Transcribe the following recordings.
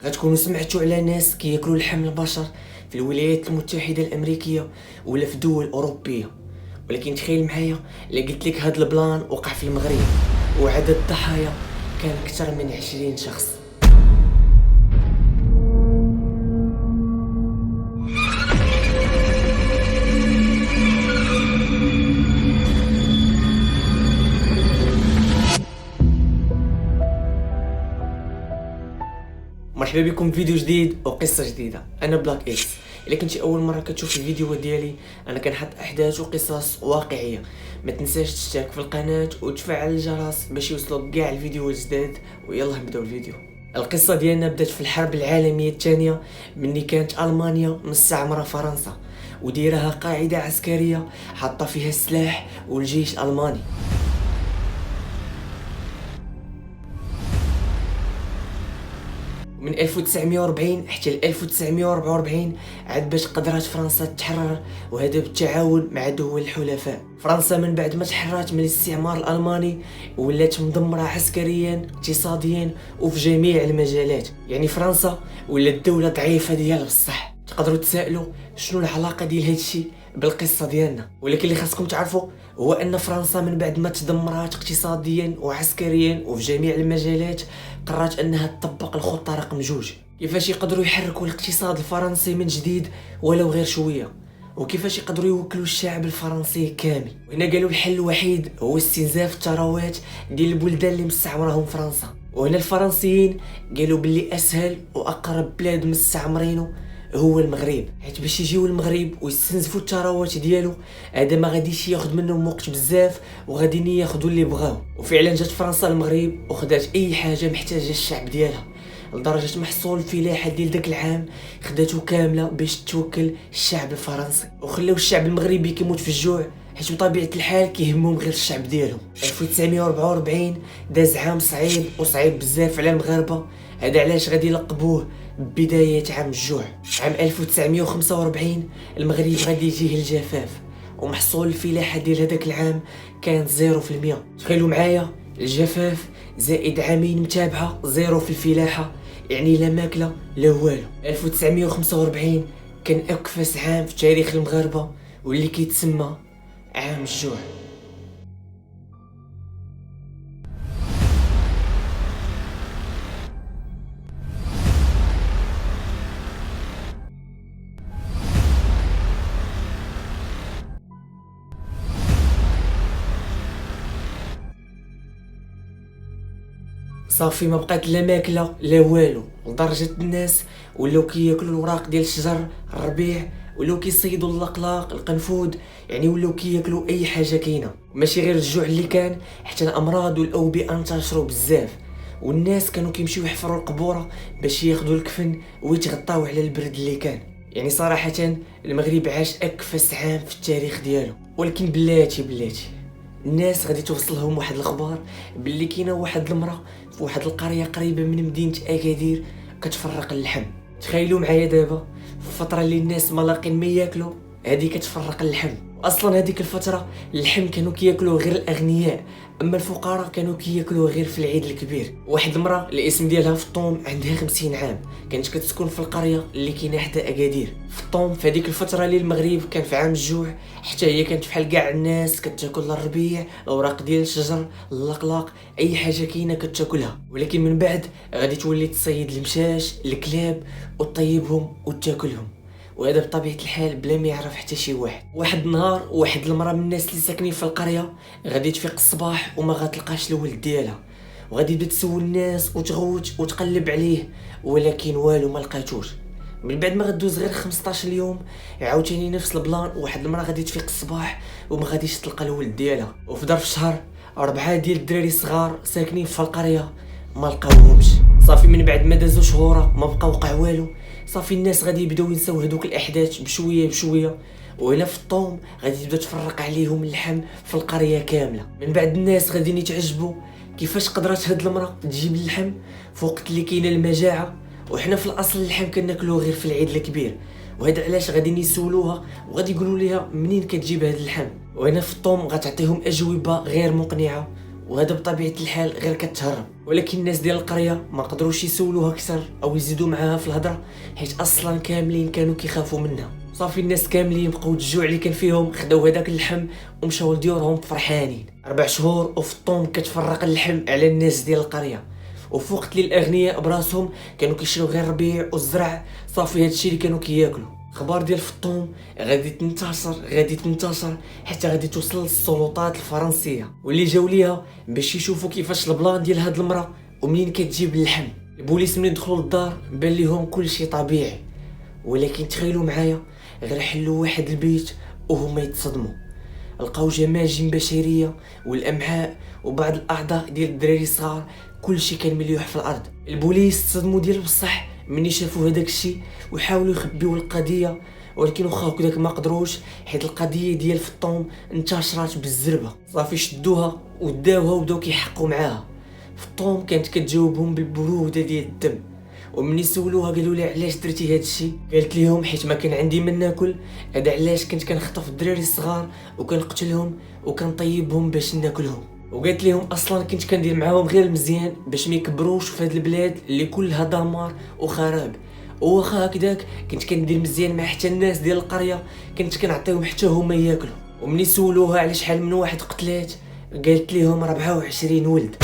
غتكونوا سمعتوا على ناس كياكلوا لحم البشر في الولايات المتحده الامريكيه ولا في دول اوروبيه. ولكن تخيل معايا الا قلت لك هذا البلان وقع في المغرب وعدد الضحايا كان اكثر من 20 شخص. مرحبا بكم في فيديو جديد وقصه جديده. انا بلاك اكس. الا كنتي اول مره كتشوف الفيديو ديالي انا كنحط احداث وقصص واقعيه. ما تنساش تشترك في القناه وتفعل الجرس باش يوصلوك كاع الفيديوهات الجداد. ويلا نبداو الفيديو. القصه ديالنا بدات في الحرب العالميه الثانيه، مني كانت المانيا مستعمره فرنسا وديرها قاعده عسكريه حاطه فيها السلاح والجيش الالماني. من 1940 حتى ل 1944 عاد باش قدرت فرنسا تتحرر، وهذا بالتعاون مع دول الحلفاء. فرنسا من بعد ما تحررت من الاستعمار الالماني ولات مدمره عسكريا اقتصاديا وفي جميع المجالات. يعني فرنسا ولات دوله ضعيفه ديال بصح. تقدروا تسائلوا شنو العلاقه ديال هذا الشيء بالقصه ديالنا، ولكن اللي خاصكم تعرفوا هو ان فرنسا من بعد ما تدمرات اقتصاديا وعسكريا وفي جميع المجالات قررت انها تطبق الخطه رقم 2، كيفاش يقدروا يحركوا الاقتصاد الفرنسي من جديد ولو غير شويه، وكيفاش يقدروا يوكلوا الشعب الفرنسي كامل. وهنا قالوا الحل الوحيد هو استنزاف الثروات ديال البلدان اللي مستعمرهم فرنسا. وهنا الفرنسيين قالوا باللي اسهل واقرب بلاد مستعمرينه هو المغرب، حيت باش يجيو المغرب ويستنزفوا الثروات ديالو هذا ما غاديش ياخذ منهم وقت بزاف وغاديين ياخذوا اللي بغاو. وفعلا جات فرنسا المغرب وخدات اي حاجه محتاجه الشعب ديالها، لدرجه محصول الفلاحه ديال داك العام خداتو كامله باش توكل الشعب الفرنسي، وخلاو الشعب المغربي كيموت في الجوع حيت بطبيعه الحال كيهمهم غير الشعب ديالهم. 1944 داز عام صعيب وصعيب بزاف على المغاربه، هذا علاش غادي يلقبوه بداية عام الجوع. عام 1945 المغرب غادي يجيه الجفاف ومحصول الفلاحة ديال هذاك العام كان 0%. تخيلوا معايا الجفاف زائد عامين متابعة 0 في الفلاحة، يعني لا ماكلة لا والو. 1945 كان أكفس عام في تاريخ المغاربة واللي كيتسمى عام الجوع. صافي ما بقات لا ماكله لا والو، لدرجه الناس ولاو كياكلوا الوراق ديال الشجر الربيع، ولاو كيصيدوا اللقلاق القنفود، يعني ولاو كياكلوا اي حاجه كاينه. ماشي غير الجوع اللي كان، حتى الامراض والاوبئه انتشروا بزاف، والناس كانوا كيمشيو يحفروا القبوره باش ياخذوا الكفن ويتغطاو على البرد اللي كان. يعني صراحه المغرب عاش اكفس عام في التاريخ ديالو. ولكن بلاتي الناس غادي توصلهم واحد الخبر باللي كاينه واحد المراه في واحد القريه قريبه من مدينه اكادير كتفرق اللحم. تخيلوا معايا دابا في الفتره اللي الناس ما لاقين ما ياكلوا هذه كتفرق اللحم. اصلا هذيك الفتره اللحم كانوا كياكلوه غير الاغنياء، اما الفقراء كانوا كياكلوه غير في العيد الكبير. واحد المراه الاسم ديالها فطوم عندها 50 عام كانت كتسكن في القريه اللي كاينه حدا اكادير. فطوم في هذيك الفتره اللي المغرب كان في عام الجوع، حتى هي كانت بحال كاع الناس كتاكل الربيع، الاوراق ديال الشجر، اللقلاق، اي حاجه كاينه كتاكلها. ولكن من بعد غادي تولي تصيد المشاش الكلاب وتطيبهم وتاكلهم، وهذا بطبيعه الحال بلا ما يعرف حتى شي واحد. واحد النهار واحد المراه من الناس اللي ساكنين في القريه غادي تفيق الصباح وما غتلقاش الولد ديالها، وغادي تبدا تسول الناس وتغوت وتقلب عليه، ولكن والو ما لقاتوش. من بعد ما غدوز غير 15 يوم عاوتاني نفس البلان، واحد المراه غادي تفيق الصباح وما غاديش تلقى الولد ديالها. وفي ظرف شهر 4 ديال الدراري الصغار ساكنين في القريه ما لقاوهمش. صافي من بعد ما دازو شهور ما بقى وقع والو، صافي الناس غادي يبداو ينساو هذوك الاحداث بشويه، وهنا في الطوم غادي تبدا تفرق عليهم اللحم في القريه كامله. من بعد الناس غادي يتعجبوا كيفاش قدرت هاد المراه تجيب اللحم في وقت اللي كاينه المجاعه، وحنا في الاصل اللحم كناكلوه غير في العيد الكبير. وهذا علاش غادي يسولوها وغادي يقولوا ليها منين كتجيب هاد اللحم. وهنا في الطوم غتعطيهم اجوبه غير مقنعه وهذا بطبيعه الحال غير كتهرب. ولكن الناس ديال القريه ما قدروش يسولوها اكثر او يزيدوا معاها في الهضره، حيت اصلا كاملين كانوا كيخافوا منها. صافي الناس كاملين بقاو الجوع اللي كان فيهم خداو هذاك اللحم ومشاو لديورهم فرحانين. 4 شهور وفطوم كتفرق اللحم على الناس ديال القريه، وفي وقت اللي الاغنياء براسهم كانوا كيشريو غير الربيع والزرع، صافي هادشي اللي كانوا كياكلوا. خبار ديال فطوم غادي تنتشر حتى غادي توصل للسلطات الفرنسيه، واللي جاو ليها باش يشوفوا كيفاش البلان ديال هاد المراه ومنين كتجيب اللحم. البوليس منين دخلوا للدار بان ليهم كلشي طبيعي، ولكن تخيلوا معايا غير حلوا واحد البيت وهما يتصدموا، لقاو جماجم بشريه والامعاء وبعض الاعضاء ديال الدراري الصغار، كلشي كان مليوح في الارض. البوليس تصدموا ديال بصح مني شافوا هذاك الشيء وحاولوا يخبيو القضيه، ولكن واخا هكذاك ما قدروش، حيت القضيه ديال فطوم انتشرت بالزربه. صافي شدوها وداوها وبداو كيحقوا معاها. فطوم كانت كتجاوبهم بالبروده ديال الدم، ومني سولوها قالوا لها علاش درتي هذا الشيء، قالت لهم حيت ما كان عندي من ناكل، هذا علاش كنت كنخطف الدراري الصغار وكنقتلهم وكنطيبهم باش ناكلهم. وقالت لهم اصلا كنت كندير معاهم غير مزيان باش ما يكبروش في هذه البلاد اللي كلها دمار وخراب، واخا هكذاك كنت كندير مزيان مع حتى الناس ديال القريه، كنت كنعطيهم حتى هما ياكلوا. ومني سولوها على شحال من واحد قتلات، قالت لهم 24 ولد،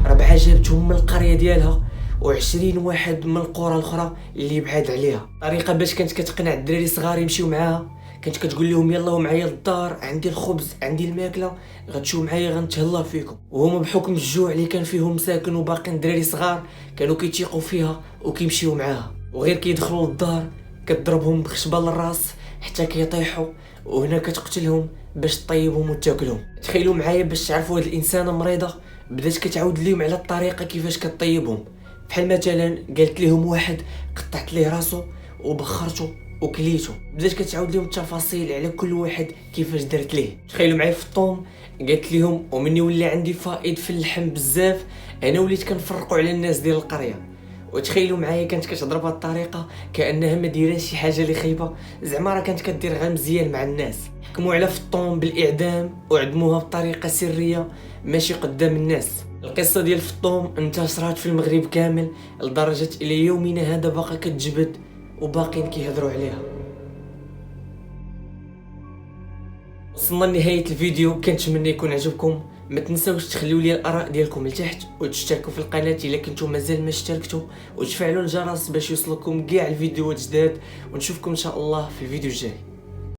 4 جابتهم من القريه ديالها و20 واحد من القرى الاخرى اللي بعاد عليها. طريقه باش كانت كتقنع الدراري الصغار يمشيو معاها، كانت كتقول لهم يلا معايا للدار، عندي الخبز عندي الماكله، غتمشيو معايا غنتهلا فيكم. وهما بحكم الجوع اللي كان فيهم ساكن وباقيين الدراري صغار كانوا كيتيقوا فيها وكيمشيو معاها، وغير كيدخلوا للدار كتضربهم بخشبه للراس حتى كيطيحوا، وهنا كتقتلهم باش تطيبهم وتاكلهم. تخيلوا معايا باش تعرفوا هاد الانسانه مريضه بدات كتعاود لهم على الطريقه كيفاش كطيبهم. بحال مثلا قالت لهم واحد قطعت ليه راسو وبخرته وكليته، بدات كتعاود لهم التفاصيل على كل واحد كيفاش دارت ليه. تخيلوا معايا في الطوم قالت لهم ومني ولي عندي فائض في اللحم بزاف انا وليت كنفرقوا على الناس ديال القريه. وتخيلوا معايا كانت كتهضر بهذه الطريقه كانها ما دايراش شي حاجه اللي خايبه، زعما راه كانت كدير غير مزيان مع الناس. حكموا على فطوم بالاعدام وعدموها بطريقه سريه ماشي قدام الناس. القصه ديال فطوم انتشرت في المغرب كامل لدرجه الى يومنا هذا باقا كتجبد وباقيين كيهضروا عليها. وصلنا لنهايه الفيديو، كنتمنى يكون عجبكم. ما تنساوش تخليو لي الاراء ديالكم لتحت وتشتركوا في القناه الا كنتم مازال ما اشتركتوا، وتفعلوا الجرس باش يوصلكم كاع الفيديوهات الجداد، ونشوفكم ان شاء الله في الفيديو الجاي.